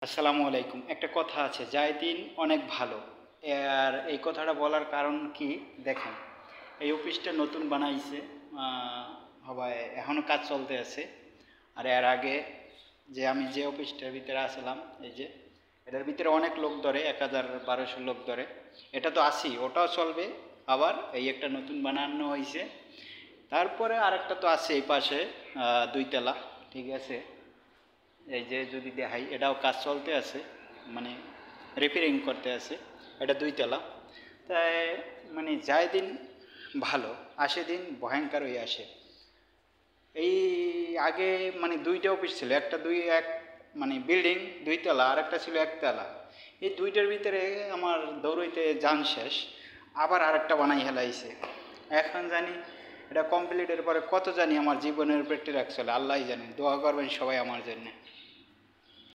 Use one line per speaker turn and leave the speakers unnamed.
আসসালামু আলাইকুম। একটা কথা আছে, যায় দিন অনেক ভালো। আর এই কথাটা বলার কারণ কি দেখেন, এই অফিসটা নতুন বানাইছে, হবায় এখনও কাজ চলতে আছে। আর এর আগে আমি যে অফিসটার ভিতরে আসলাম, এই যে এটার ভিতরে অনেক লোক ধরে, 1000-1200 লোক ধরে। এটা তো আসি, ওটাও চলবে। আবার এই একটা নতুন বানানো হয়েছে। তারপরে আরেকটা তো আছে এই পাশে, 2 তলা, ঠিক আছে। এই যে যদি দেখাই, এটাও কাজ চলতে আছে, মানে রিপেয়ারিং করতে আছে। এটা 2 তলা। তাই মানে যায় দিন ভালো, আসে দিন ভয়ঙ্কর হয়ে আসে। এই আগে মানে 2টা অফিস ছিল, একটা এক মানে বিল্ডিং 2 তলা, আর একটা ছিল 1 তলা। এই দুইটার ভিতরে আমার দৌড়ইতে যান শেষ। আবার আরেকটা বানাই হেলাইছে। এখন জানি এটা কমপ্লিটের পরে কত জানি আমার জীবনের উপরে ট্রাক চলে, আল্লাহই জানেন। দোয়া করবেন সবাই আমার জন্য।